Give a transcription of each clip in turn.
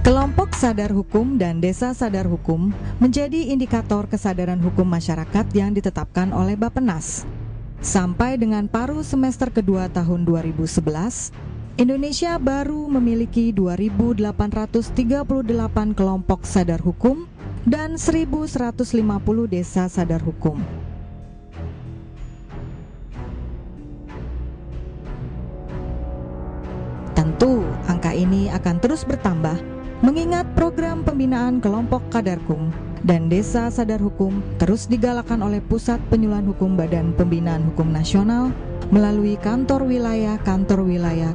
Kelompok sadar hukum dan desa sadar hukum menjadi indikator kesadaran hukum masyarakat yang ditetapkan oleh Bappenas. Sampai dengan paruh semester kedua tahun 2011, Indonesia baru memiliki 2.838 kelompok sadar hukum dan 1.150 desa sadar hukum. Tentu, angka ini akan terus bertambah mengingat program pembinaan kelompok kadarkum dan desa sadar hukum terus digalakan oleh Pusat Penyuluhan Hukum Badan Pembinaan Hukum Nasional melalui kantor wilayah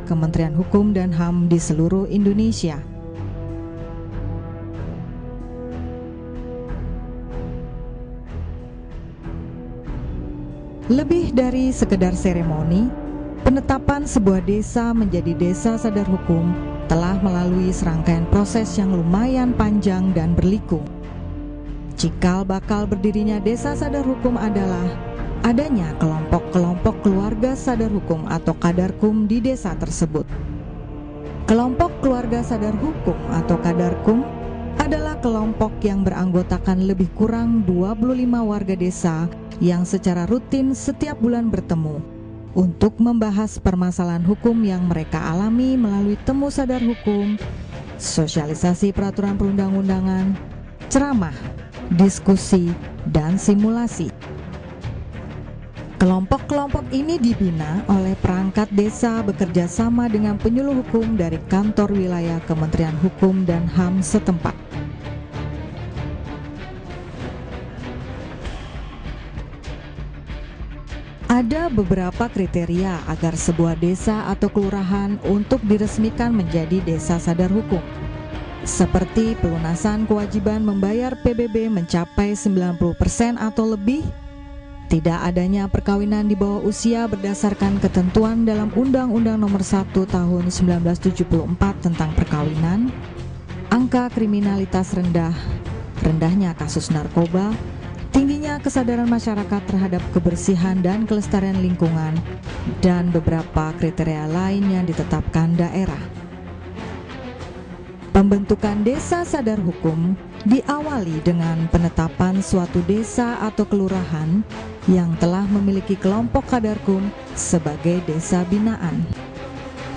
Kementerian Hukum dan HAM di seluruh Indonesia. Lebih dari sekedar seremoni, penetapan sebuah desa menjadi desa sadar hukum telah melalui serangkaian proses yang lumayan panjang dan berliku. Cikal bakal berdirinya desa sadar hukum adalah adanya kelompok-kelompok keluarga sadar hukum atau kadarkum di desa tersebut. Kelompok keluarga sadar hukum atau kadarkum adalah kelompok yang beranggotakan lebih kurang 25 warga desa yang secara rutin setiap bulan bertemu untuk membahas permasalahan hukum yang mereka alami melalui temu sadar hukum, sosialisasi peraturan perundang-undangan, ceramah, diskusi, dan simulasi. Kelompok-kelompok ini dibina oleh perangkat desa bekerja sama dengan penyuluh hukum dari kantor wilayah Kementerian Hukum dan HAM setempat. Ada beberapa kriteria agar sebuah desa atau kelurahan untuk diresmikan menjadi desa sadar hukum, seperti pelunasan kewajiban membayar PBB mencapai 90% atau lebih, tidak adanya perkawinan di bawah usia berdasarkan ketentuan dalam Undang-Undang Nomor 1 Tahun 1974 tentang perkawinan, angka kriminalitas rendah, rendahnya kasus narkoba, tingginya kesadaran masyarakat terhadap kebersihan dan kelestarian lingkungan, dan beberapa kriteria lain yang ditetapkan daerah. Pembentukan desa sadar hukum diawali dengan penetapan suatu desa atau kelurahan yang telah memiliki kelompok kadarkum sebagai desa binaan.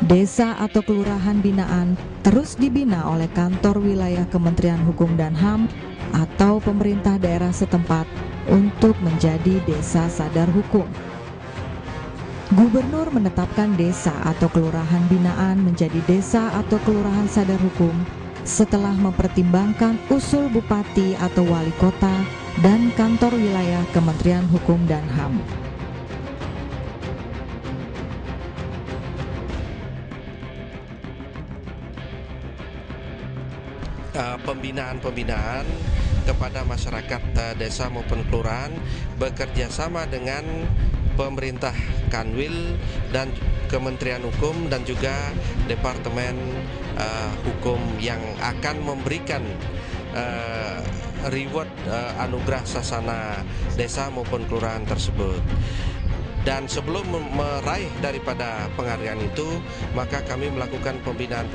Desa atau kelurahan binaan terus dibina oleh kantor wilayah Kementerian Hukum dan HAM atau pemerintah daerah setempat untuk menjadi desa sadar hukum. Gubernur menetapkan desa atau kelurahan binaan menjadi desa atau kelurahan sadar hukum setelah mempertimbangkan usul bupati atau wali kota dan kantor wilayah Kementerian Hukum dan HAM. Pembinaan kepada masyarakat desa maupun kelurahan bekerja sama dengan pemerintah Kanwil dan Kementerian Hukum dan juga Departemen Hukum yang akan memberikan reward anugerah sasana desa maupun kelurahan tersebut. Dan sebelum meraih daripada penghargaan itu, maka kami melakukan pembinaan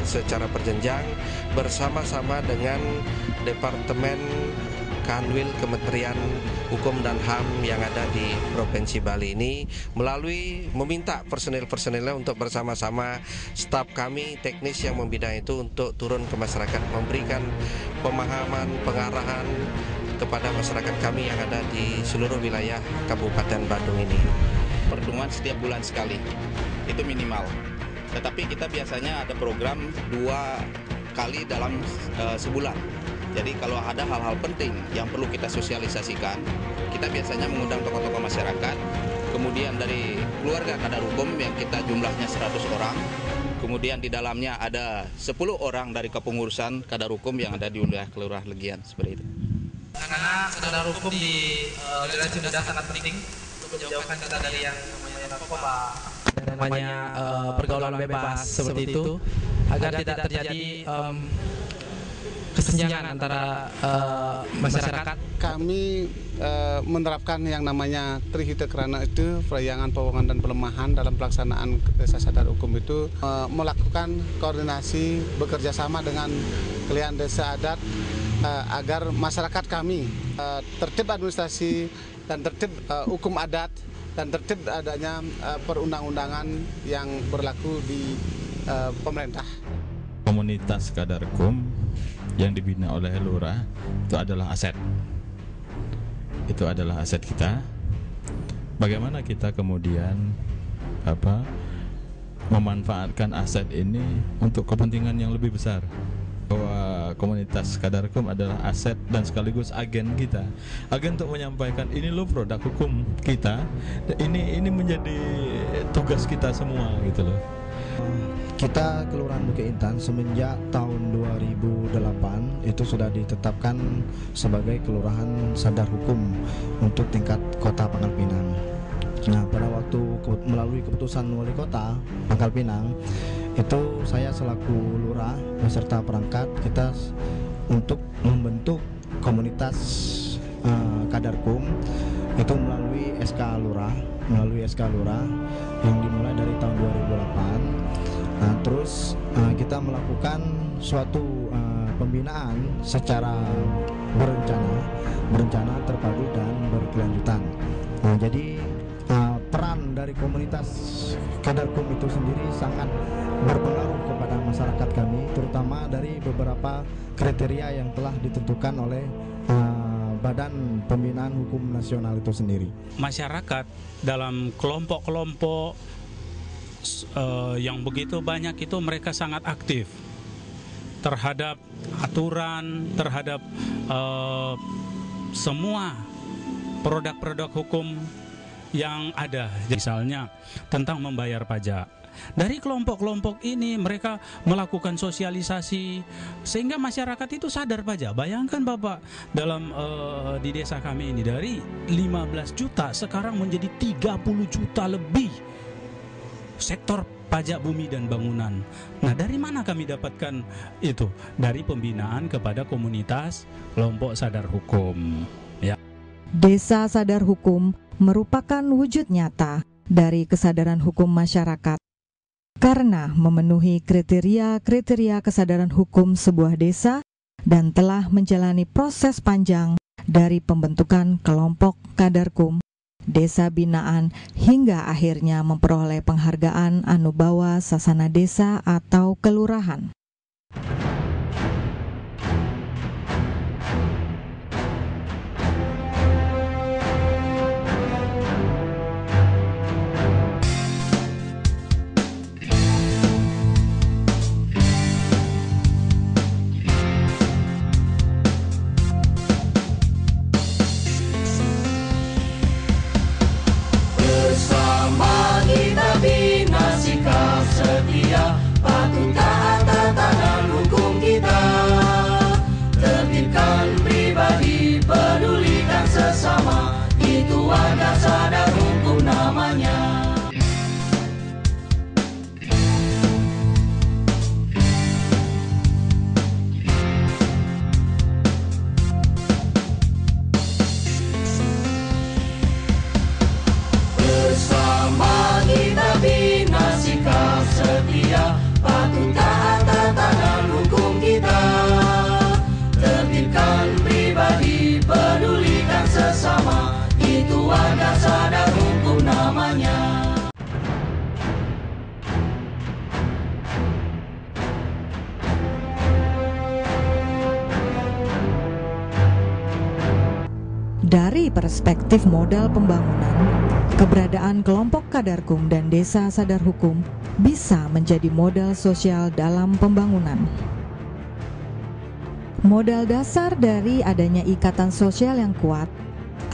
secara berjenjang bersama-sama dengan Departemen Kanwil Kementerian Hukum dan HAM yang ada di Provinsi Bali ini, melalui meminta personil-personilnya untuk bersama-sama staf kami teknis yang membina itu untuk turun ke masyarakat, memberikan pemahaman, pengarahan kepada masyarakat kami yang ada di seluruh wilayah Kabupaten Bandung ini. Pertemuan setiap bulan sekali, itu minimal. Tetapi kita biasanya ada program 2 kali dalam sebulan. Jadi kalau ada hal-hal penting yang perlu kita sosialisasikan, kita biasanya mengundang tokoh-tokoh masyarakat, kemudian dari keluarga kadar hukum yang kita jumlahnya 100 orang, kemudian di dalamnya ada 10 orang dari kepengurusan kadar hukum yang ada di wilayah Kelurahan Legian, seperti itu. Karena kadar hukum di generasi muda sangat penting untuk menjauhkan kita dari yang namanya narkoba, namanya pergaulan bebas seperti itu, agar tidak terjadi kesenjangan antara masyarakat. Kami menerapkan yang namanya Trihita Krana itu, Perayaan Pawongan dan Pelemahan dalam pelaksanaan Desa Sadar Hukum itu melakukan koordinasi bekerja sama dengan kalian desa adat agar masyarakat kami tertib administrasi dan tertib hukum adat dan tertib adanya perundang-undangan yang berlaku di pemerintah. Komunitas Kadarkum yang dibina oleh lurah itu adalah aset. Itu adalah aset kita. Bagaimana kita kemudian memanfaatkan aset ini untuk kepentingan yang lebih besar. Bahwa komunitas Kadarkum adalah aset dan sekaligus agen kita. Agen untuk menyampaikan ini loh produk hukum kita. Ini menjadi tugas kita semua gitu loh. Kita Kelurahan Bukit Intan semenjak tahun 2008 itu sudah ditetapkan sebagai Kelurahan Sadar Hukum untuk tingkat Kota Pangkal Pinang. Nah, pada waktu melalui keputusan Wali Kota Pangkal Pinang itu saya selaku lurah beserta perangkat kita untuk membentuk komunitas Kadarkum itu melalui SK Lurah yang dimulai dari tahun 2008. Nah, terus kita melakukan suatu pembinaan secara berencana, terpadu dan berkelanjutan. Nah, jadi peran dari komunitas Kadarkum itu sendiri sangat berpengaruh kepada masyarakat kami, terutama dari beberapa kriteria yang telah ditentukan oleh Badan Pembinaan Hukum Nasional itu sendiri. Masyarakat dalam kelompok-kelompok yang begitu banyak itu mereka sangat aktif terhadap aturan, terhadap semua produk-produk hukum yang ada. Misalnya tentang membayar pajak. Dari kelompok-kelompok ini mereka melakukan sosialisasi sehingga masyarakat itu sadar pajak. Bayangkan Bapak, dalam di desa kami ini dari 15 juta sekarang menjadi 30 juta lebih sektor pajak bumi dan bangunan. Nah, dari mana kami dapatkan itu? Dari pembinaan kepada komunitas kelompok sadar hukum. Ya. Desa Sadar Hukum merupakan wujud nyata dari kesadaran hukum masyarakat karena memenuhi kriteria kesadaran hukum sebuah desa dan telah menjalani proses panjang dari pembentukan kelompok Kadarkum, desa binaan, hingga akhirnya memperoleh penghargaan Anubawa Sasana Desa atau Kelurahan. Dari perspektif modal pembangunan, keberadaan kelompok Kadarkum dan Desa Sadar Hukum bisa menjadi modal sosial dalam pembangunan. Modal dasar dari adanya ikatan sosial yang kuat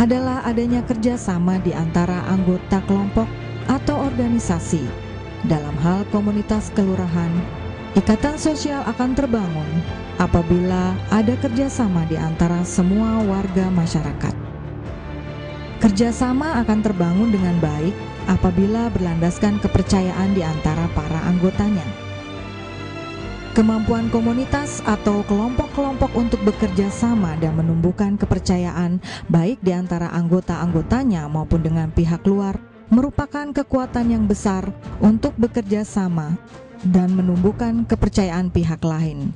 adalah adanya kerjasama di antara anggota kelompok atau organisasi. Dalam hal komunitas kelurahan, ikatan sosial akan terbangun apabila ada kerjasama di antara semua warga masyarakat. Kerjasama akan terbangun dengan baik apabila berlandaskan kepercayaan di antara para anggotanya. Kemampuan komunitas atau kelompok-kelompok untuk bekerja sama dan menumbuhkan kepercayaan baik di antara anggota-anggotanya maupun dengan pihak luar merupakan kekuatan yang besar untuk bekerja sama dan menumbuhkan kepercayaan pihak lain.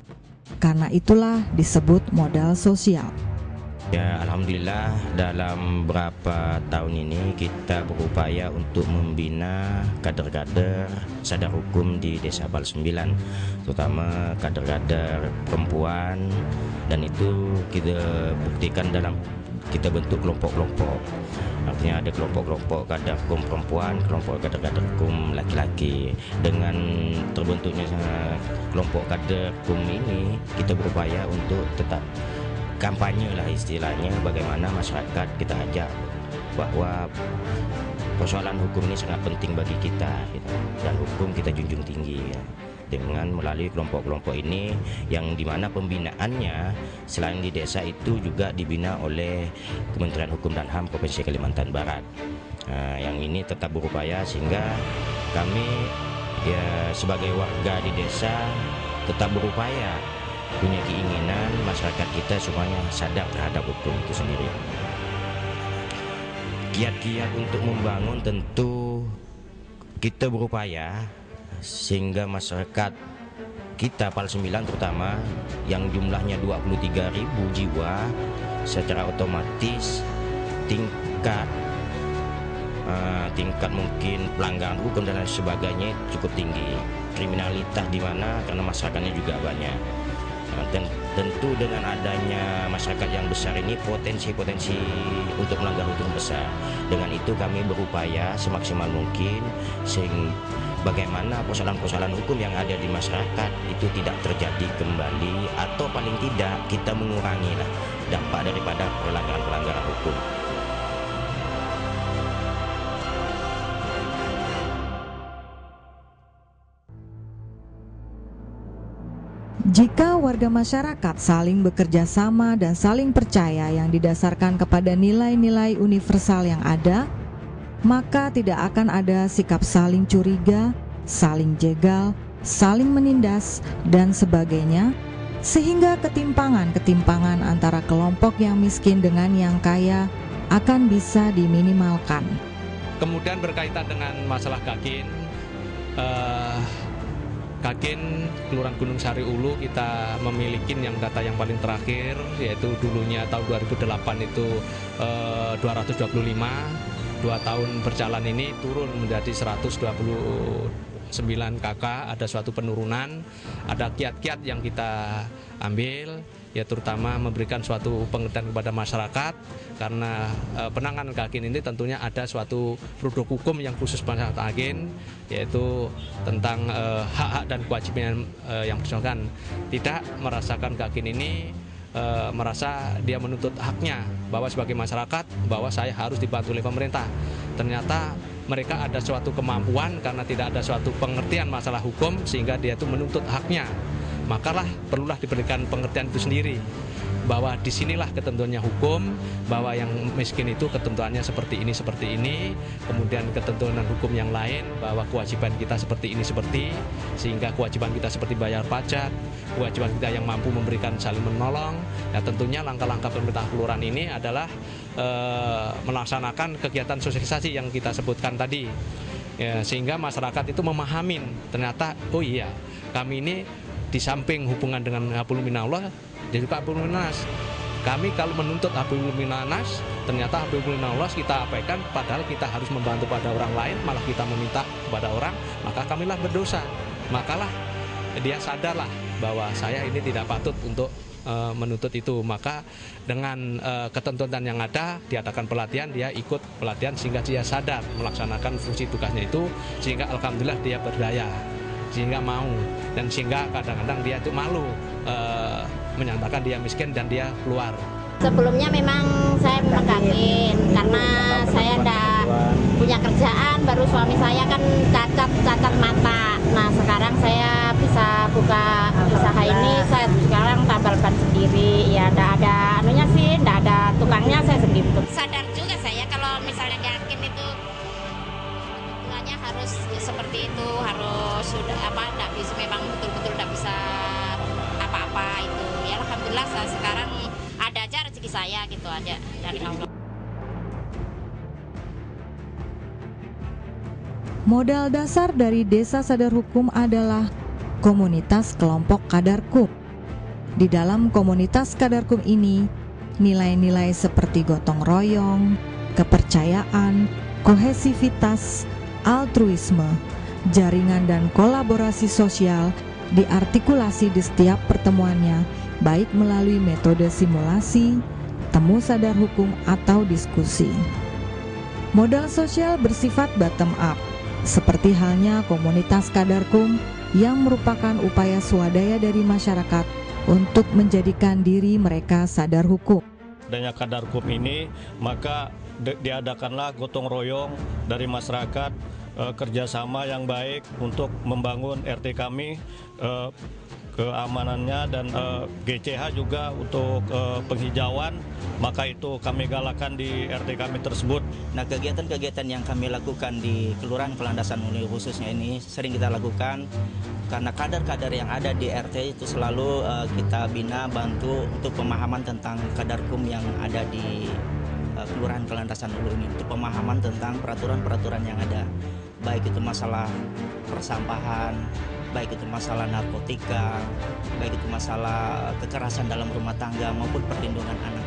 Karena itulah disebut modal sosial. Ya, alhamdulillah dalam beberapa tahun ini kita berupaya untuk membina kader-kader sadar hukum di Desa Pal 9, terutama kader-kader perempuan, dan itu kita buktikan dalam kita bentuk kelompok-kelompok. Artinya ada kelompok-kelompok kader hukum perempuan, kelompok kader-kader hukum laki-laki. Dengan terbentuknya kelompok kader hukum ini, kita berupaya untuk tetap kampanye lah istilahnya, bagaimana masyarakat kita ajak bahwa persoalan hukum ini sangat penting bagi kita gitu. Dan hukum kita junjung tinggi ya. Dengan melalui kelompok-kelompok ini yang dimana pembinaannya selain di desa itu juga dibina oleh Kementerian Hukum dan HAM Provinsi Kalimantan Barat. Nah, yang ini tetap berupaya sehingga kami ya sebagai warga di desa tetap berupaya punya keinginan masyarakat kita semuanya sadar terhadap hukum itu sendiri. Kiat-kiat untuk membangun tentu kita berupaya sehingga masyarakat kita Pal 9 terutama yang jumlahnya 23.000 jiwa secara otomatis tingkat mungkin pelanggaran hukum dan lain sebagainya cukup tinggi. Kriminalitas di mana karena masyarakatnya juga banyak. Dan tentu dengan adanya masyarakat yang besar ini potensi-potensi untuk melanggar hukum besar. Dengan itu kami berupaya semaksimal mungkin sehingga bagaimana persoalan-persoalan hukum yang ada di masyarakat itu tidak terjadi kembali, atau paling tidak kita mengurangi lah dampak daripada pelanggaran-pelanggaran hukum. Jika warga masyarakat saling bekerja sama dan saling percaya yang didasarkan kepada nilai-nilai universal yang ada, maka tidak akan ada sikap saling curiga, saling jegal, saling menindas, dan sebagainya, sehingga ketimpangan-ketimpangan antara kelompok yang miskin dengan yang kaya akan bisa diminimalkan. Kemudian berkaitan dengan masalah Gakin, Gakin Kelurahan Gunung Sari Ulu kita memiliki yang data yang paling terakhir, yaitu dulunya tahun 2008 itu 225, 2 tahun berjalan ini turun menjadi 129 KK, ada suatu penurunan. Ada kiat-kiat yang kita ambil, ya terutama memberikan suatu pengertian kepada masyarakat, karena penanganan Gakin ini tentunya ada suatu produk hukum yang khusus masyarakat Gakin, yaitu tentang hak-hak dan kewajiban yang bersangkutan. Tidak merasakan Gakin ini merasa dia menuntut haknya, bahwa sebagai masyarakat bahwa saya harus dibantu oleh pemerintah. Ternyata mereka ada suatu kemampuan karena tidak ada suatu pengertian masalah hukum sehingga dia itu menuntut haknya. Makalah perlulah diberikan pengertian itu sendiri, bahwa disinilah ketentuannya hukum, bahwa yang miskin itu ketentuannya seperti ini, kemudian ketentuan hukum yang lain, bahwa kewajiban kita seperti ini, sehingga kewajiban kita seperti bayar pajak, kewajiban kita yang mampu memberikan saling menolong. Ya tentunya langkah-langkah pemerintah kelurahan ini adalah melaksanakan kegiatan sosialisasi yang kita sebutkan tadi, ya, sehingga masyarakat itu memahamin ternyata oh iya kami ini di samping hubungan dengan Hablum Minallah, dia juga Hablum Minas. Kami kalau menuntut Hablum Minas, ternyata Hablum Minallah kita abaikan, padahal kita harus membantu pada orang lain, malah kita meminta kepada orang, maka kamilah berdosa. Makalah dia sadarlah bahwa saya ini tidak patut untuk menuntut itu. Maka dengan ketentuan yang ada, diadakan pelatihan, dia ikut pelatihan sehingga dia sadar melaksanakan fungsi tugasnya itu, sehingga alhamdulillah dia berdaya, sehingga mau, dan sehingga kadang-kadang dia itu malu menyatakan dia miskin dan dia keluar. Sebelumnya memang saya megangin karena saya tidak punya kerjaan, baru suami saya kan cacat mata. Nah sekarang saya bisa buka usaha ini, saya sekarang tambal ban sendiri. Ya tidak ada anunya sih, tidak ada tukangnya, saya sendiri. Sadar juga saya kalau misalnya yakin itu kebutuhannya harus seperti itu, harus sudah tidak bisa, memang betul-betul tidak bisa saya gitu aja dari Allah. Modal dasar dari Desa Sadar Hukum adalah komunitas kelompok Kadarkum. Di dalam komunitas Kadarkum ini, nilai-nilai seperti gotong royong, kepercayaan, kohesivitas, altruisme, jaringan dan kolaborasi sosial diartikulasi di setiap pertemuannya, baik melalui metode simulasi, temu sadar hukum, atau diskusi. Modal sosial bersifat bottom up, seperti halnya komunitas Kadarkum yang merupakan upaya swadaya dari masyarakat untuk menjadikan diri mereka sadar hukum. Adanya Kadarkum ini, maka diadakanlah gotong royong dari masyarakat, kerjasama yang baik untuk membangun RT kami, keamanannya, dan GCH juga untuk penghijauan, maka itu kami galakan di RT kami tersebut. Nah, kegiatan-kegiatan yang kami lakukan di Kelurahan Kelandasan Ulu khususnya ini sering kita lakukan karena kader-kader yang ada di RT itu selalu kita bina, bantu untuk pemahaman tentang Kadarkum yang ada di Kelurahan Kelandasan Ulu ini, untuk pemahaman tentang peraturan-peraturan yang ada, baik itu masalah persampahan, baik itu masalah narkotika, baik itu masalah kekerasan dalam rumah tangga maupun perlindungan anak.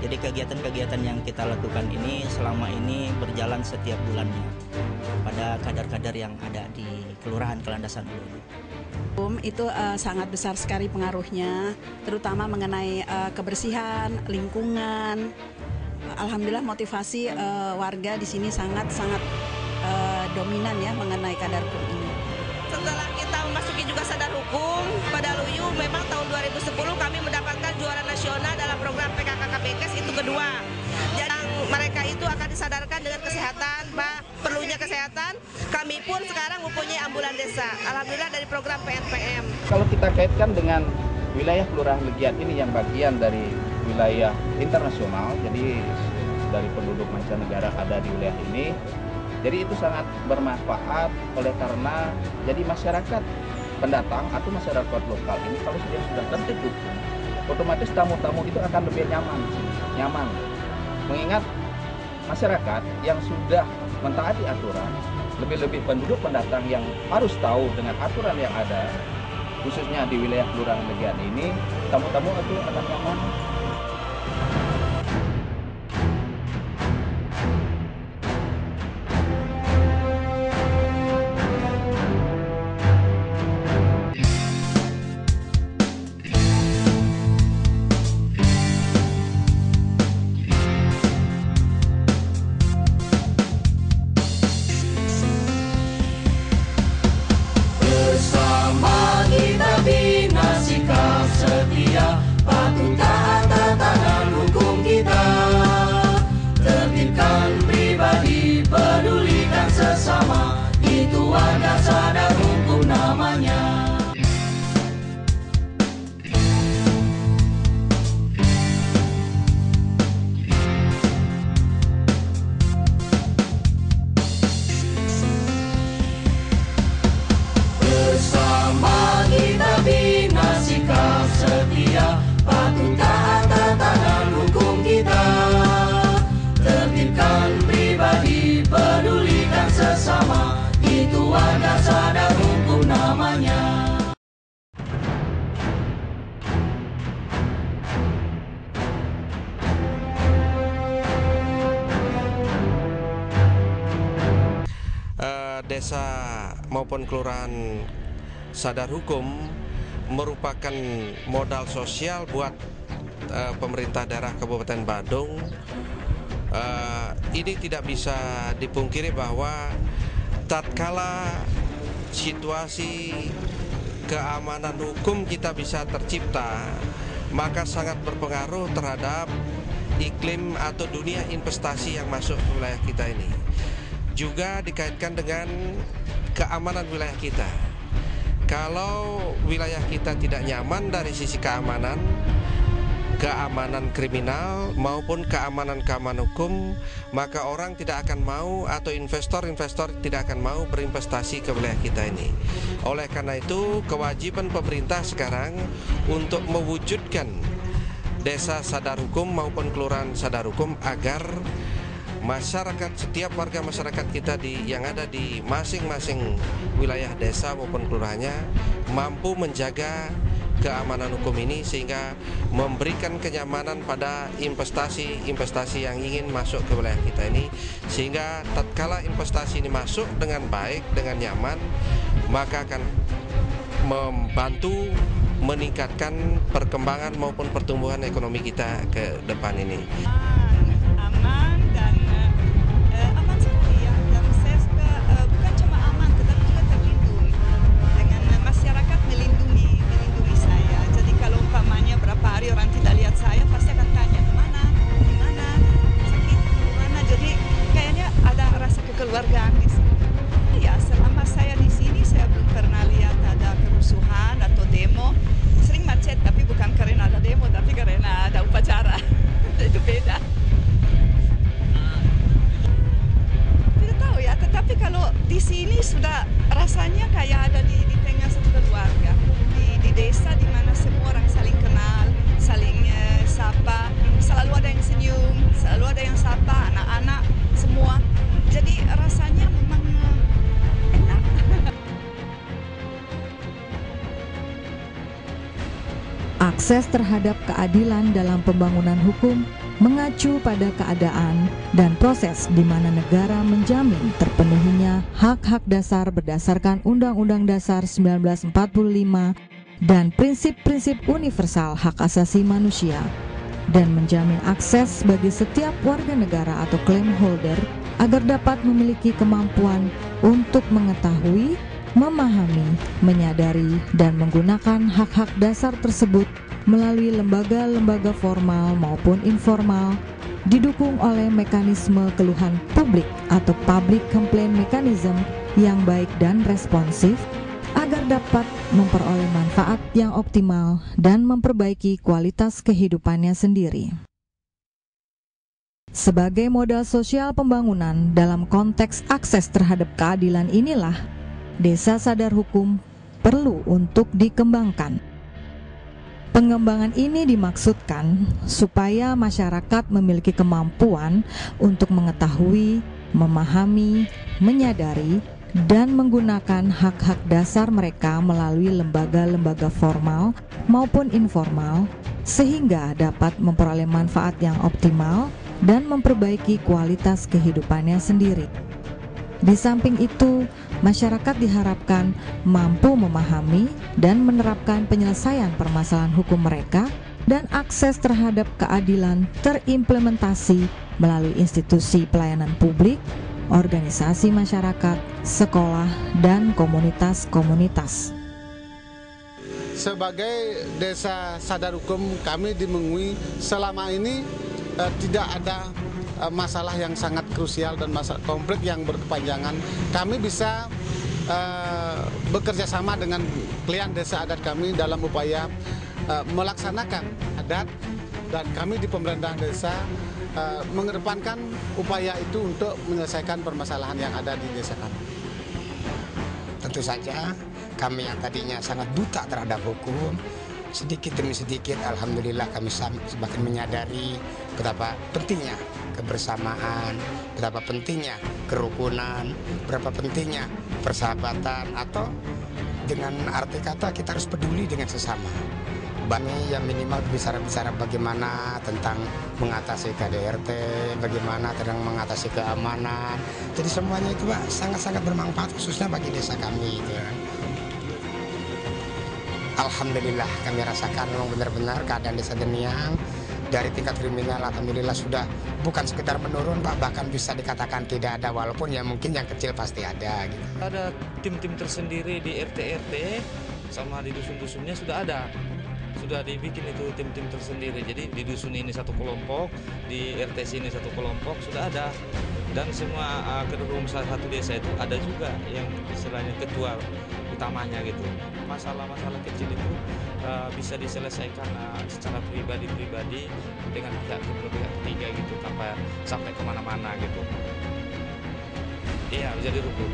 Jadi kegiatan-kegiatan yang kita lakukan ini selama ini berjalan setiap bulannya pada kader-kader yang ada di Kelurahan Kelandasan Ulu. Itu sangat besar sekali pengaruhnya, terutama mengenai kebersihan, lingkungan. Alhamdulillah motivasi warga di sini sangat-sangat dominan ya mengenai Kadarkum ini. Setelah kita memasuki juga sadar hukum pada LUYU, memang tahun 2010 kami mendapatkan juara nasional dalam program PKK KPKes itu kedua. Jadi mereka itu akan disadarkan dengan kesehatan, Pak, perlunya kesehatan. Kami pun sekarang mempunyai ambulan desa. Alhamdulillah dari program PNPM. Kalau kita kaitkan dengan wilayah Kelurahan Legian ini yang bagian dari wilayah internasional, jadi dari penduduk mancanegara ada di wilayah ini. Jadi itu sangat bermanfaat oleh karena jadi masyarakat pendatang atau masyarakat lokal ini kalau sudah tertib hukum, otomatis tamu-tamu itu akan lebih nyaman. Mengingat masyarakat yang sudah mentaati aturan, lebih-lebih penduduk pendatang yang harus tahu dengan aturan yang ada, khususnya di wilayah Kelurahan Legian ini, tamu-tamu itu akan nyaman. Desa maupun kelurahan sadar hukum merupakan modal sosial buat pemerintah daerah Kabupaten Badung. Ini tidak bisa dipungkiri bahwa tatkala situasi keamanan hukum kita bisa tercipta, maka sangat berpengaruh terhadap iklim atau dunia investasi yang masuk ke wilayah kita ini. Juga dikaitkan dengan keamanan wilayah kita. Kalau wilayah kita tidak nyaman dari sisi keamanan kriminal maupun keamanan hukum, maka orang tidak akan mau atau investor-investor tidak akan mau berinvestasi ke wilayah kita ini. Oleh karena itu, kewajiban pemerintah sekarang untuk mewujudkan desa sadar hukum maupun kelurahan sadar hukum agar masyarakat, setiap warga masyarakat kita yang ada di masing-masing wilayah desa maupun kelurahannya mampu menjaga keamanan hukum ini sehingga memberikan kenyamanan pada investasi yang ingin masuk ke wilayah kita ini, sehingga tatkala investasi ini masuk dengan baik, dengan nyaman, maka akan membantu meningkatkan perkembangan maupun pertumbuhan ekonomi kita ke depan ini. Aman dan aman sekali ya. Dan saya suka bukan cuma aman tetapi juga terlindungi dengan masyarakat melindungi saya. Jadi kalau umpamanya berapa hari orang tidak lihat saya pasti akan tanya kemana, di mana, sakit, di mana. Jadi kayaknya ada rasa kekeluargaan di sini. Ya selama saya di sini saya belum pernah lihat ada kerusuhan atau demo. Sering macet tapi bukan karena ada demo tapi karena ada upacara. Itu beda. Tidak tahu ya, tetapi kalau di sini sudah rasanya kayak ada di tengah satu keluarga. Di desa di mana semua orang saling kenal, saling sapa, selalu ada yang senyum, selalu ada yang sapa, anak-anak semua. Jadi rasanya memang enak. Akses terhadap keadilan dalam pembangunan hukum mengacu pada keadaan dan proses di mana negara menjamin terpenuhinya hak-hak dasar berdasarkan Undang-Undang Dasar 1945 dan prinsip-prinsip universal hak asasi manusia, dan menjamin akses bagi setiap warga negara atau claim holder agar dapat memiliki kemampuan untuk mengetahui, memahami, menyadari, dan menggunakan hak-hak dasar tersebut melalui lembaga-lembaga formal maupun informal, didukung oleh mekanisme keluhan publik atau public complaint mechanism yang baik dan responsif, agar dapat memperoleh manfaat yang optimal dan memperbaiki kualitas kehidupannya sendiri. Sebagai modal sosial pembangunan dalam konteks akses terhadap keadilan inilah, desa sadar hukum perlu untuk dikembangkan. Pengembangan ini dimaksudkan supaya masyarakat memiliki kemampuan untuk mengetahui, memahami, menyadari, dan menggunakan hak-hak dasar mereka melalui lembaga-lembaga formal maupun informal, sehingga dapat memperoleh manfaat yang optimal dan memperbaiki kualitas kehidupannya sendiri. Di samping itu, masyarakat diharapkan mampu memahami dan menerapkan penyelesaian permasalahan hukum mereka, dan akses terhadap keadilan terimplementasi melalui institusi pelayanan publik, organisasi masyarakat, sekolah, dan komunitas-komunitas. Sebagai desa sadar hukum, kami di Mengui selama ini tidak ada masalah yang sangat krusial dan masalah konflik yang berkepanjangan. Kami bisa bekerja sama dengan klien desa adat kami dalam upaya melaksanakan adat, dan kami di pemerintahan desa mengedepankan upaya itu untuk menyelesaikan permasalahan yang ada di desa kami. Tentu saja kami yang tadinya sangat buta terhadap hukum, sedikit demi sedikit alhamdulillah kami semakin menyadari betapa pentingnya kebersamaan, betapa pentingnya kerukunan, betapa pentingnya persahabatan, atau dengan arti kata kita harus peduli dengan sesama. Kami yang minimal bicara bagaimana tentang mengatasi KDRT, bagaimana tentang mengatasi keamanan. Jadi semuanya itu Pak sangat-sangat bermanfaat khususnya bagi desa kami itu. Alhamdulillah kami rasakan memang benar-benar keadaan desa Deniang dari tingkat kriminal alhamdulillah sudah bukan sekedar menurun Pak, bahkan bisa dikatakan tidak ada, walaupun ya mungkin yang kecil pasti ada gitu. Ada tim-tim tersendiri di RT-RT sama di dusun-dusunnya sudah ada. Sudah dibikin itu tim-tim tersendiri. Jadi di dusun ini satu kelompok, di RT sini satu kelompok sudah ada. Dan semua kedua satu desa itu ada juga yang istilahnya ketua utamanya gitu. Masalah-masalah kecil itu bisa diselesaikan secara pribadi-pribadi dengan pihak ketiga gitu, sampai kemana-mana gitu. Iya, jadi rukun.